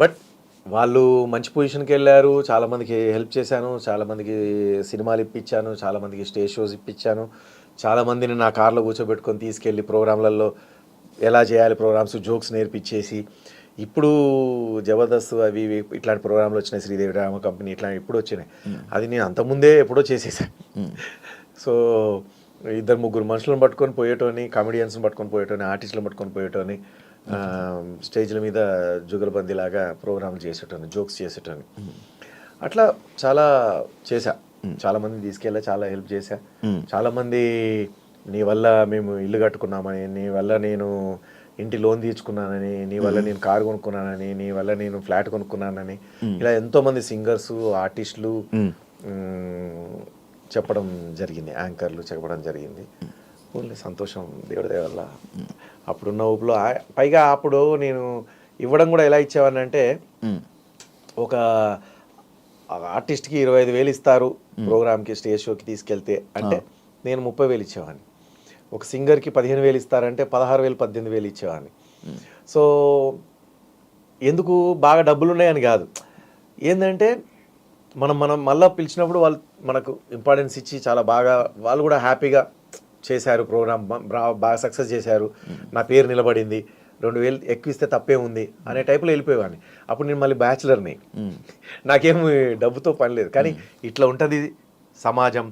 But వాళ్ళు మంచి పొజిషన్కి వెళ్ళారు, చాలామందికి హెల్ప్ చేశాను, చాలామందికి సినిమాలు ఇప్పించాను, చాలామందికి స్టేజ్ షోస్ ఇప్పించాను, చాలామందిని నా కార్లో కూర్చోబెట్టుకొని తీసుకెళ్ళి ప్రోగ్రాంలలో ఎలా చేయాలి ప్రోగ్రామ్స్ జోక్స్ నేర్పించేసి, ఇప్పుడు జబర్దస్త్ అవి ఇవి ఇట్లాంటి ప్రోగ్రాంలు వచ్చినాయి, శ్రీదేవి డ్రామా కంపెనీ ఇట్లాంటి ఇప్పుడు వచ్చినాయి. అది నేను అంతకుముందే ఎప్పుడో చేసేసాను. సో ఇద్దరు ముగ్గురు మనుషులను పట్టుకొని పోయేటోని, కామెడియన్స్ని పట్టుకొని పోయేటోని, ఆర్టిస్టులను పట్టుకొని పోయేటోని, స్టేజ్ల మీద జుగలబందీలాగా ప్రోగ్రాంలు చేసేటోని, జోక్స్ చేసేటోని. అట్లా చాలా చేశా, చాలామందిని తీసుకెళ్ళా, చాలా హెల్ప్ చేశా. చాలామంది నీ వల్ల మేము ఇల్లు కట్టుకున్నామని, నీ వల్ల నేను ఇంటి లోన్ తీర్చుకున్నానని, నీ వల్ల నేను కారు కొనుక్కున్నానని, నీ వల్ల నేను ఫ్లాట్ కొనుక్కున్నానని, ఇలా ఎంతోమంది సింగర్సు, ఆర్టిస్టులు చెప్పడం జరిగింది, యాంకర్లు చెప్పడం జరిగింది. ఓన్లీ సంతోషం, దేవుడి దయ వల్ల. అప్పుడున్న ఊపులో పైగా అప్పుడు నేను ఇవ్వడం కూడా ఎలా ఇచ్చేవాడిని అంటే, ఒక ఆర్టిస్ట్కి 25,000 ఇస్తారు ప్రోగ్రామ్కి, స్టేజ్ షోకి తీసుకెళ్తే అంటే నేను 30,000 ఇచ్చేవాడిని. ఒక సింగర్కి 15,000 ఇస్తారంటే 16,000 18,000 ఇచ్చేవాడిని. సో ఎందుకు బాగా డబ్బులు ఉన్నాయని కాదు, ఏంటంటే మనం మళ్ళీ పిలిచినప్పుడు వాళ్ళు మనకు ఇంపార్టెన్స్ ఇచ్చి చాలా బాగా, వాళ్ళు కూడా హ్యాపీగా చేశారు, ప్రోగ్రామ్ బాగా సక్సెస్ చేశారు, నా పేరు నిలబడింది, 2,000 ఎక్కువ ఇస్తే తప్పే ఉంది అనే టైప్లో వెళ్ళిపోయేవాడిని. అప్పుడు నేను మళ్ళీ బ్యాచులర్ని, నాకేం డబ్బుతో పని లేదు. కానీ ఇట్లా ఉంటుంది సమాజం,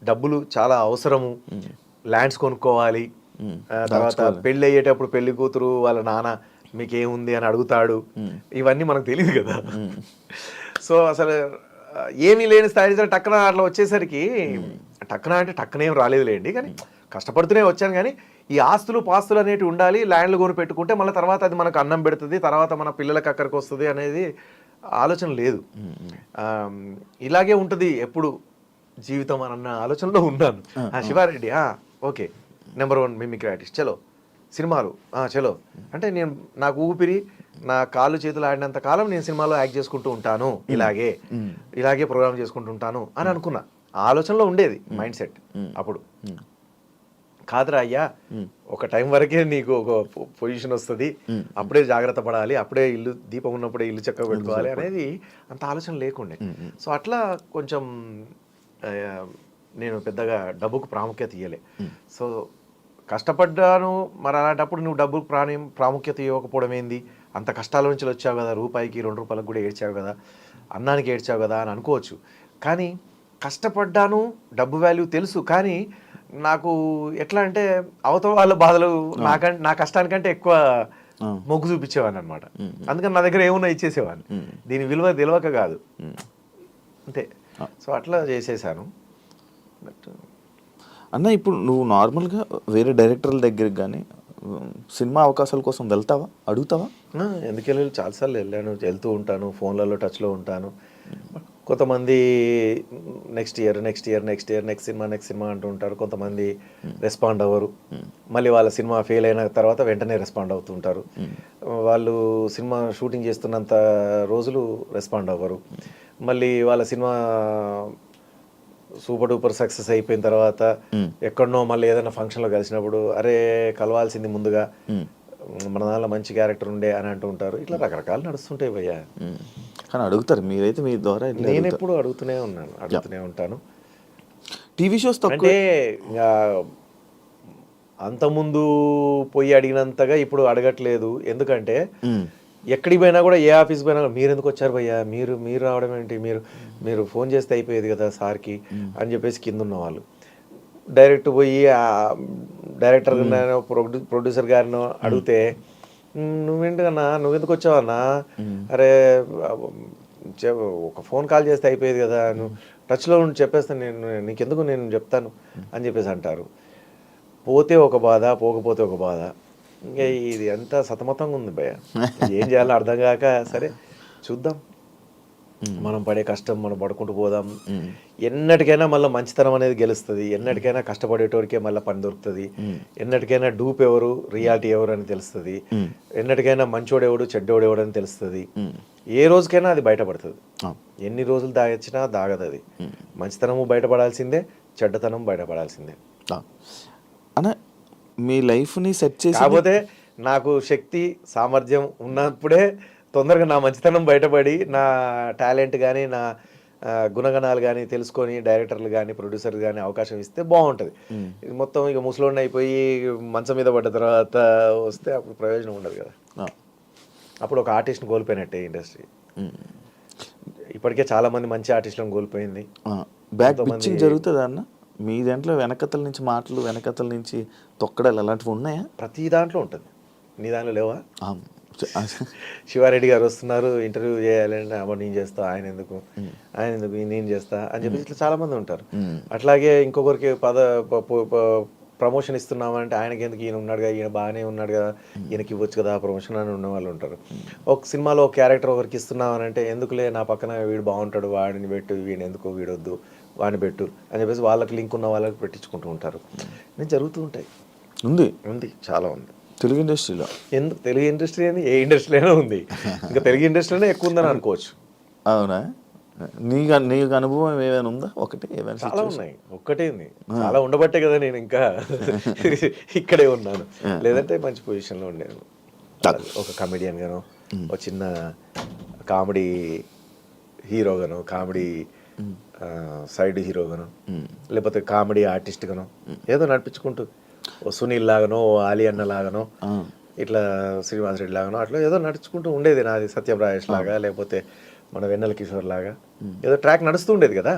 డబ్బులు చాలా అవసరము, ల్యాండ్స్ కొనుక్కోవాలి, తర్వాత పెళ్ళి అయ్యేటప్పుడు పెళ్లి కూతురు వాళ్ళ నాన్న మీకేముంది అని అడుగుతాడు, ఇవన్నీ మనకు తెలియదు కదా. సో అసలు ఏమీ లేని స్థాయి టక్కన అట్లా వచ్చేసరికి, టక్కన అంటే టక్కనేం రాలేదులేండి, కానీ కష్టపడుతూనే వచ్చాను. కానీ ఈ ఆస్తులు పాస్తులు అనేటివి ఉండాలి, ల్యాండ్లు కొని పెట్టుకుంటే మళ్ళీ తర్వాత అది మనకు అన్నం పెడుతుంది, తర్వాత మన పిల్లలకి అక్కడికి వస్తుంది అనేది ఆలోచన లేదు. ఇలాగే ఉంటుంది ఎప్పుడు జీవితం అన్న ఆలోచనలో ఉన్నాను. Siva Reddy okay, number 1 mimicry artist, చలో సినిమాలు చలో అంటే నేను నాకు ఊపిరి, నా కాళ్ళు చేతులు ఆడినంత కాలం నేను సినిమాలో యాక్ట్ చేసుకుంటూ ఉంటాను, ఇలాగే ప్రోగ్రామ్ చేసుకుంటూ ఉంటాను అని అనుకున్నా. ఆలోచనలో ఉండేది మైండ్ సెట్. అప్పుడు కాదురా అయ్యా, ఒక టైం వరకే నీకు ఒక పొజిషన్ వస్తుంది, అప్పుడే జాగ్రత్త పడాలి, అప్పుడే ఇల్లు దీపం ఉన్నప్పుడే ఇల్లు చక్కగా పెట్టుకోవాలి అనేది అంత ఆలోచన లేకుండే. సో అట్లా కొంచెం నేను పెద్దగా డబ్బుకు ప్రాముఖ్యత ఇవ్వలే. సో కష్టపడ్డాను, మరి అలాంటప్పుడు నువ్వు డబ్బుకు ప్రాముఖ్యత ఇవ్వకపోవడం ఏంది, అంత కష్టాల నుంచి వచ్చావు కదా, రూపాయికి 2 రూపాయలకు కూడా ఏడ్చావు కదా, అన్నానికి ఏడ్చావు కదా అని అనుకోవచ్చు. కానీ కష్టపడ్డాను, డబ్బు వాల్యూ తెలుసు, కానీ నాకు ఎట్లా అంటే అవతల వాళ్ళ బాధలు నా కష్టానికంటే ఎక్కువ మొగ్గు చూపించేవాడిని అనమాట. అందుకని నా దగ్గర ఏమున్నా ఇచ్చేసేవాడిని, దీని విలువ తెలియక కాదు, అంతే. సో అట్లా చేసేసాను. బట్ అన్న ఇప్పుడు నువ్వు నార్మల్గా వేరే డైరెక్టర్ల దగ్గరికి కానీ సినిమా అవకాశాల కోసం వెళ్తావా, అడుగుతావా? ఎందుకు వెళ్ళాలి, చాలాసార్లు వెళ్ళాను, వెళ్తూ ఉంటాను, ఫోన్లలో టచ్లో ఉంటాను. కొంతమంది నెక్స్ట్ ఇయర్ నెక్స్ట్ సినిమా అంటూ ఉంటారు. కొంతమంది రెస్పాండ్ అవ్వరు, మళ్ళీ వాళ్ళ సినిమా ఫెయిల్ అయిన తర్వాత వెంటనే రెస్పాండ్ అవుతుంటారు. వాళ్ళు సినిమా షూటింగ్ చేస్తున్నంత రోజులు రెస్పాండ్ అవ్వరు. మళ్ళీ వాళ్ళ సినిమా సూపర్ డూపర్ సక్సెస్ అయిపోయిన తర్వాత ఎక్కడనో మళ్ళీ ఏదైనా ఫంక్షన్లో కలిసినప్పుడు అరే కలవాల్సింది ముందుగా, మన దానిలో మంచి క్యారెక్టర్ ఉండే అని అంటూ ఉంటారు. ఇట్లా రకరకాలు నడుస్తుంటాయి భయ్యా. కానీ అడుగుతారు, మీరైతే మీ ద్వారా నేను ఎప్పుడు అడుగుతూనే ఉంటాను. టీవీ షోస్ అంటే అంతకుముందు పోయి అడిగినంతగా ఇప్పుడు అడగట్లేదు. ఎందుకంటే ఎక్కడికి పోయినా కూడా, ఏ ఆఫీస్కి పోయినా కూడా మీరు ఎందుకు వచ్చారు భయ్యా, మీరు రావడం ఏంటి, మీరు ఫోన్ చేస్తే అయిపోయేది కదా సార్కి అని చెప్పేసి కింద ఉన్న వాళ్ళు డైరెక్ట్ పోయి డైరెక్టర్ ప్రొడ్యూసర్ గారినో అడిగితే, నువ్వేంటికన్నా, నువ్వెందుకు వచ్చావన్నా, అరే ఒక ఫోన్ కాల్ చేస్తే అయిపోయేది కదా, నువ్వు టచ్లో ఉండి చెప్పేస్తాను, నీకెందుకు నేను చెప్తాను అని చెప్పేసి అంటారు. పోతే ఒక బాధ, పోకపోతే ఒక బాధ. ఇంకా ఇది ఎంత సతమతంగా ఉంది భయ్య, ఏం చేయాలో అర్థం కాక, సరే చూద్దాం, మనం పడే కష్టం మనం పడుకుంటూ పోదాం. ఎన్నటికైనా మళ్ళీ మంచితనం అనేది గెలుస్తుంది, ఎన్నటికైనా కష్టపడేటోరికే మళ్ళీ పని దొరుకుతుంది, ఎన్నటికైనా డూప్ ఎవరు రియాలిటీ ఎవరు అని తెలుస్తుంది, ఎన్నటికైనా మంచోడెవడు చెడ్డోడెవడు అని తెలుస్తుంది. ఏ రోజుకైనా అది బయటపడుతుంది. ఎన్ని రోజులు దాగచ్చినా దాగదు అది. మంచితనము బయటపడాల్సిందే, చెడ్డతనం బయటపడాల్సిందే. అన్న మీ లైఫ్ని సెట్ చేసి, కాకపోతే నాకు శక్తి సామర్థ్యం ఉన్నప్పుడే తొందరగా నా మంచితనం బయటపడి నా టాలెంట్ కానీ నా గుణగణాలు కానీ తెలుసుకొని డైరెక్టర్లు కానీ ప్రొడ్యూసర్లు కానీ అవకాశం ఇస్తే బాగుంటుంది. ఇది మొత్తం ఇక ముసలోడిని అయిపోయి మంచం మీద పడ్డ తర్వాత వస్తే అప్పుడు ప్రయోజనం ఉండదు కదా. అప్పుడు ఒక ఆర్టిస్ట్ని కోల్పోయినట్టే ఇండస్ట్రీ. ఇప్పటికే చాలా మంది మంచి ఆర్టిస్టులను కోల్పోయింది. బ్యాక్ పిచ్చింగ్ జరుగుతుంది అన్న మీ దాంట్లో వెనకతల నుంచి మాటలు వెనకతల నుంచి తొక్కడాలు అలాంటివి ఉన్నాయా? ప్రతి దాంట్లో ఉంటుంది. నీ దాంట్లో లేవా? శివారెడ్డి గారు వస్తున్నారు ఇంటర్వ్యూ చేయాలంటే అమ్మ నేను చేస్తా, ఆయన ఎందుకు నేను చేస్తా అని చెప్పేసి ఇట్లా చాలా మంది ఉంటారు. అట్లాగే ఇంకొకరికి ప్రమోషన్ ఇస్తున్నామంటే ఆయనకి ఎందుకు, ఈయన ఉన్నాడు కదా, ఈయన బాగానే ఉన్నాడు కదా, ఈయనకి ఇవ్వచ్చు కదా ప్రమోషన్ అని ఉన్న వాళ్ళు ఉంటారు. ఒక సినిమాలో ఒక క్యారెక్టర్ ఒకరికి ఇస్తున్నామనంటే ఎందుకులే నా పక్కన వీడు బాగుంటాడు వాడిని పెట్టు, వీడిని ఎందుకు వీడొద్దు వాడిని పెట్టు అని చెప్పేసి వాళ్ళకి లింక్ ఉన్న వాళ్ళకి పెట్టించుకుంటూ ఉంటారు. నేను జరుగుతూ ఉంటాయి. ఉంది చాలా ఉంది తెలుగు ఇండస్ట్రీలో. ఎందుకు తెలుగు ఇండస్ట్రీ అని ఏ ఇండస్ట్రీలోనే ఉంది, ఇంకా తెలుగు ఇండస్ట్రీలోనే ఎక్కువ ఉందని అనుకోవచ్చు. అవునా? నీకు అనుభవం ఏమైనా ఉందా? ఒకటి ఏమైనా? చాలా ఉన్నాయి. ఒక్కటే ఉంది, చాలా ఉండబట్టే కదా నేను ఇంకా ఇక్కడే ఉన్నాను. లేదంటే మంచి పొజిషన్లో ఉండేది. ఒక కమెడియన్ గాను, ఒక చిన్న కామెడీ హీరోగాను, కామెడీ సైడ్ హీరోగాను, లేకపోతే కామెడీ ఆర్టిస్ట్ గాను ఏదో నడిపించుకుంటూ ఓ సునీల్ లాగానో, ఓ ఆలీ అన్న లాగానో, ఇట్లా శ్రీనివాస్ రెడ్డి లాగానో అట్లా ఏదో నడుచుకుంటూ ఉండేది నాది. సత్యప్రకాష్ లాగా, లేకపోతే మన వెన్నెల కిషోర్ లాగా ఏదో ట్రాక్ నడుస్తూ ఉండేది కదా.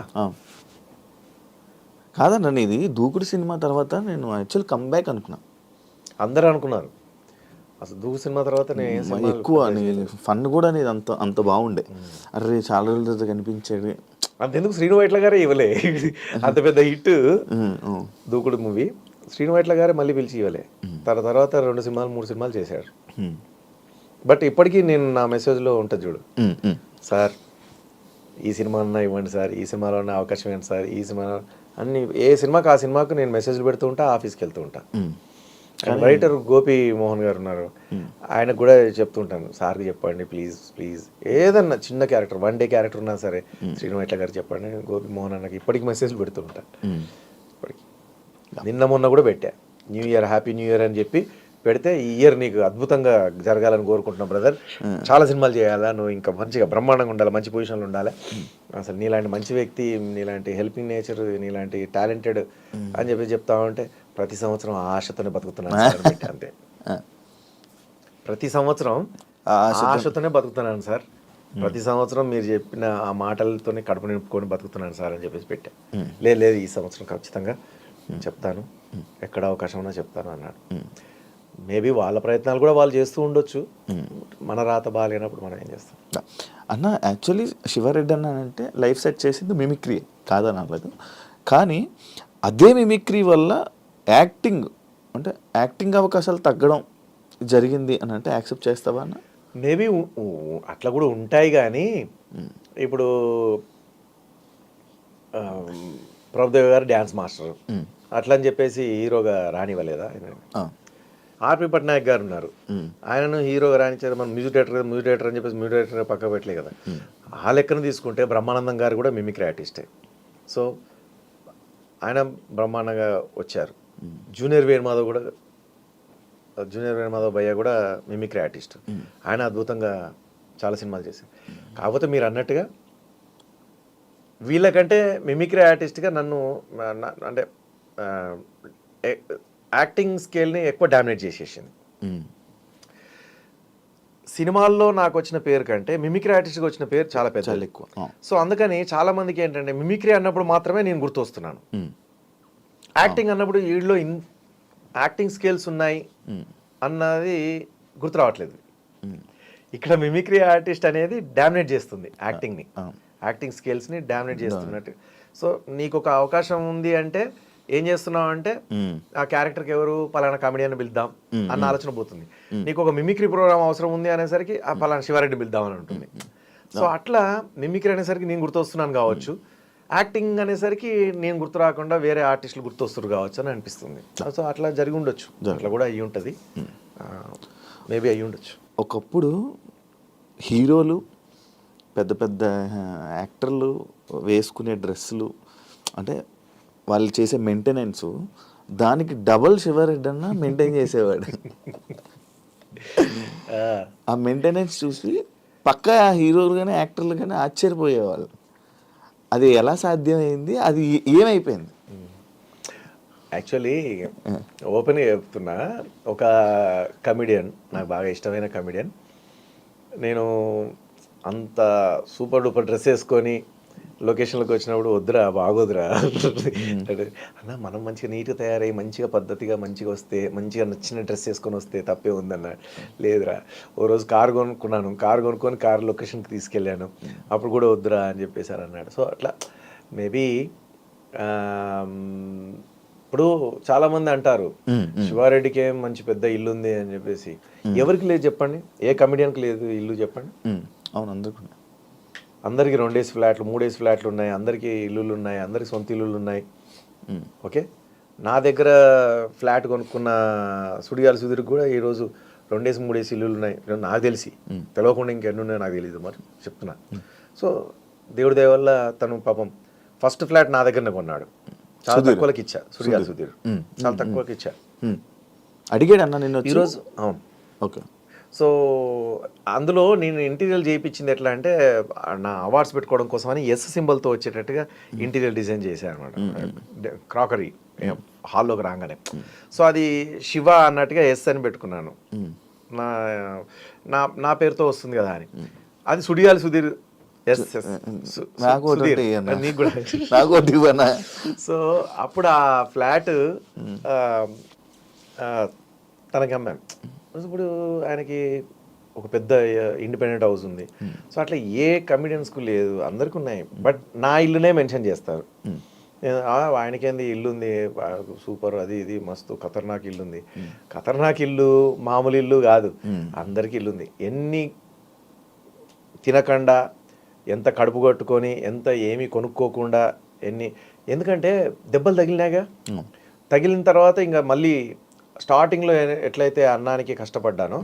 కాదన్న, ఇది దూకుడు సినిమా తర్వాత నేను యాక్చువల్ కమ్బ్యాక్ అనుకున్నా. అందరూ అనుకున్నారు అసలు దూకుడు సినిమా తర్వాత ఎక్కువ ఫన్ కూడా అనేది అంత బాగుండే. అరే చాలా రోజుల తర్వాత కనిపించేది. అంతెందుకు శ్రీను వైట్ల గారే ఇవ్వలే అంత పెద్ద హిట్ దూకుడు మూవీ. శ్రీను వైట్ల గారే మళ్ళీ పిలిచి ఇవ్వలే. తర్వాత 2 సినిమాలు 3 సినిమాలు చేశాడు. బట్ ఇప్పటికీ నేను నా మెసేజ్లో ఉంటుంది చూడు, సార్ ఈ సినిమా అన్నా ఇవ్వండి సార్, ఈ సినిమాలో ఉన్న అవకాశం ఏంటి సార్, ఈ సినిమా అన్ని ఏ సినిమాకి ఆ సినిమాకు నేను మెసేజ్లు పెడుతూ ఉంటా, ఆఫీస్కి వెళ్తూ ఉంటా. రైటర్ గోపి మోహన్ గారు ఉన్నారు, ఆయనకు కూడా చెప్తుంటాను, సార్కి చెప్పండి ప్లీజ్ ఏదన్నా చిన్న క్యారెక్టర్ 1 డే క్యారెక్టర్ ఉన్నా సరే శ్రీను వైట్ల గారు చెప్పండి. గోపి మోహన్ అన్నకి ఇప్పటికి మెసేజ్లు పెడుతూ ఉంటాను. ఇప్పటికి నిన్న మొన్న కూడా పెట్టా, new year happy new year అని చెప్పి పెడితే, ఈ ఇయర్ నీకు అద్భుతంగా జరగాలని కోరుకుంటున్నాం బ్రదర్, చాలా సినిమాలు చేయాలా, నువ్వు ఇంకా మంచిగా బ్రహ్మాండంగా ఉండాలి, మంచి పొజిషన్లో ఉండాలి, అసలు నీలాంటి మంచి వ్యక్తి, నీలాంటి హెల్పింగ్ నేచర్, నీలాంటి టాలెంటెడ్ అని చెప్పి చెప్తా ఉంటే ప్రతి సంవత్సరం ఆశతోనే బతుకుతున్నాను అంతే. ప్రతి సంవత్సరం ఆశతోనే బతుకుతున్నాను సార్, ప్రతి సంవత్సరం మీరు చెప్పిన ఆ మాటలతోనే కడుపు నింపుకొని బతుకుతున్నాను సార్ అని చెప్పేసి పెట్టా. లేదు ఈ సంవత్సరం ఖచ్చితంగా చెప్తాను, ఎక్కడ అవకాశం ఉన్నా చెప్తాను అన్నాడు. మేబీ వాళ్ళ ప్రయత్నాలు కూడా వాళ్ళు చేస్తూ ఉండొచ్చు, మన రాత బాగాలేనప్పుడు మనం ఏం చేస్తాం అన్న. యాక్చువల్లీ శివారెడ్డి అన్న అంటే లైఫ్ సెట్ చేసింది మిమిక్రీ కాదని అనలేదు, కానీ అదే మిమిక్రీ వల్ల యాక్టింగ్ అవకాశాలు తగ్గడం జరిగింది అని అంటే యాక్సెప్ట్ చేస్తావా అన్న? మేబీ అట్లా కూడా ఉంటాయి, కానీ ఇప్పుడు ప్రభుదేవ్ గారు డ్యాన్స్ మాస్టర్ అట్లా అని చెప్పేసి హీరోగా రానివ్వలేదా ఆయన? ఆర్పి పట్నాయక్ గారు ఉన్నారు, ఆయనను హీరోగా రాణించారు. మనం మ్యూజిక్ డైరెక్టర్ అని చెప్పేసి మ్యూజిక్ డైరెక్టర్ పక్క పెట్టలే కదా. ఆ లెక్కను తీసుకుంటే బ్రహ్మానందం గారు కూడా మిమిక్రీ ఆర్టిస్టే. సో ఆయన బ్రహ్మాండంగా వచ్చారు. జూనియర్ వేణుమాధవ్ భయ్య కూడా మిమిక్రీ ఆర్టిస్ట్, ఆయన అద్భుతంగా చాలా సినిమాలు చేశారు. కాకపోతే మీరు అన్నట్టుగా వీళ్ళకంటే మిమిక్రీ ఆర్టిస్ట్గా నన్ను అంటే యాక్టింగ్ స్కేల్ని ఎక్కువ డామినేట్ చేసేసింది. సినిమాల్లో నాకు వచ్చిన పేరు కంటే మిమిక్రీ ఆర్టిస్ట్గా వచ్చిన పేరు చాలా పెద్ద ఎక్కువ. సో అందుకని చాలా మందికి ఏంటంటే మిమిక్రీ అన్నప్పుడు మాత్రమే నేను గుర్తొస్తున్నాను, యాక్టింగ్ అన్నప్పుడు వీళ్ళలో యాక్టింగ్ స్కేల్స్ ఉన్నాయి అన్నది గుర్తు రావట్లేదు. ఇక్కడ మిమిక్రీ ఆర్టిస్ట్ అనేది డామినేట్ చేస్తుంది యాక్టింగ్ని, యాక్టింగ్ స్కేల్స్ని డామినేట్ చేస్తున్నట్టు. సో నీకు ఒక అవకాశం ఉంది అంటే ఏం చేస్తున్నావు అంటే ఆ క్యారెక్టర్కి ఎవరు పలానా కామెడియన్ పిలుద్దాం అన్న ఆలోచన పోతుంది. నీకు ఒక మిమిక్రీ ప్రోగ్రామ్ అవసరం ఉంది అనేసరికి ఆ పలానా శివారెడ్డి పిలుద్దాం అని ఉంటుంది. సో అట్లా మిమిక్రీ అనేసరికి నేను గుర్తొస్తున్నాను కావచ్చు, యాక్టింగ్ అనేసరికి నేను గుర్తు రాకుండా వేరే ఆర్టిస్టులు గుర్తొస్తారు కావచ్చు అని అనిపిస్తుంది. సో అట్లా జరిగి ఉండొచ్చు, అట్లా కూడా అయ్యి ఉంటుంది, మేబీ అయ్యి ఉండొచ్చు. ఒకప్పుడు హీరోలు పెద్ద పెద్ద యాక్టర్లు వేసుకునే డ్రెస్సులు అంటే వాళ్ళు చేసే మెయింటెనెన్స్ దానికి డబల్ శివారెడ్డి అన్న మెయింటైన్ చేసేవాడు. ఆ మెయింటెనెన్స్ చూసి పక్కా హీరోలు కానీ యాక్టర్లు కానీ ఆశ్చర్యపోయేవాళ్ళు. అది ఎలా సాధ్యమైంది, అది ఏమైపోయింది? యాక్చువల్లీ ఓపెన్గా చెప్తున్నా, ఒక కమిడియన్, నాకు బాగా ఇష్టమైన కమిడియన్, నేను అంత సూపర్ డూపర్ డ్రెస్ వేసుకొని లొకేషన్లోకి వచ్చినప్పుడు వద్దురా బాగోదురా అంటే, అన్న మనం మంచిగా నీట్గా తయారయ్యి మంచిగా పద్ధతిగా మంచిగా వస్తే, మంచిగా నచ్చిన డ్రెస్ వేసుకొని వస్తే తప్పే ఉందన్న. లేదురా, ఓ రోజు కారు కొనుక్కున్నాను, కారు కొనుక్కొని కారు లొకేషన్కి తీసుకెళ్ళాను, అప్పుడు కూడా వద్దురా అని చెప్పేసారు అన్నాడు. సో అట్లా మేబీ ఇప్పుడు చాలామంది అంటారు శివారెడ్డికి ఏం మంచి పెద్ద ఇల్లు ఉంది అని చెప్పేసి. ఎవరికి లేదు చెప్పండి? ఏ కమిడియన్కి లేదు ఇల్లు చెప్పండి? అవును, అందరికీ. అందరికి 2 ఫ్లాట్లు 3 ఫ్లాట్లు ఉన్నాయి, అందరికీ ఇల్లులు ఉన్నాయి, అందరికి సొంత ఇల్లులు ఉన్నాయి. ఓకే, నా దగ్గర ఫ్లాట్ కొనుక్కున్న సుడిగాలి సుధీర్కి కూడా ఈరోజు 2 3 ఇల్లులు ఉన్నాయి నాకు తెలిసి. తెలియకుండా ఇంకెన్ని ఉన్నాయో నాకు తెలియదు, మరి చెప్తున్నా. సో దేవుడి దయ వల్ల తను పాపం ఫస్ట్ ఫ్లాట్ నా దగ్గరనే కొన్నాడు. చాలా తక్కువకి ఇచ్చా, సుడిగాలి సుధీర్ చాలా తక్కువకి ఇచ్చా. అడిగాడు అన్న నిన్ను ఈరోజు. అవును, ఓకే. సో అందులో నేను ఇంటీరియర్ చేయించింది ఎట్లా అంటే, నా అవార్డ్స్ పెట్టుకోవడం కోసం అని ఎస్ సింబల్తో వచ్చేటట్టుగా ఇంటీరియర్ డిజైన్ చేశాను అనమాట. క్రాకరీ హాల్లోకి రాగానే. సో అది శివ అన్నట్టుగా ఎస్ అని పెట్టుకున్నాను, నా నా నా పేరుతో వస్తుంది కదా అని. అది సుడిగాలి సుధీర్ ఎస్ నీకు కూడా. సో అప్పుడు ఆ ఫ్లాట్ తనకి అమ్మాను. ఇప్పుడు ఆయనకి ఒక పెద్ద ఇండిపెండెంట్ హౌస్ ఉంది. సో అట్లా ఏ కమిడియన్స్కు లేదు, అందరికి ఉన్నాయి. బట్ నా ఇల్లునే మెన్షన్ చేస్తారు. ఆయనకేంది ఇల్లు ఉంది సూపర్, అది ఇది మస్తు ఖతర్నాక్ ఇల్లు ఉంది. ఖతర్నాక్ ఇల్లు మామూలు ఇల్లు కాదు, అందరికి ఇల్లు ఉంది. ఎన్ని తినకుండా, ఎంత కడుపు కట్టుకొని, ఎంత ఏమీ కొనుక్కోకుండా, ఎందుకంటే దెబ్బలు తగిలినాగా. తగిలిన తర్వాత ఇంకా మళ్ళీ స్టార్టింగ్లో ఎట్లయితే అన్నానికి కష్టపడ్డానో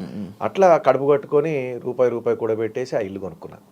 అట్లా కడుపు కట్టుకొని రూపాయి కూడా పెట్టేసి ఆ ఇల్లు కొనుక్కున్నాను.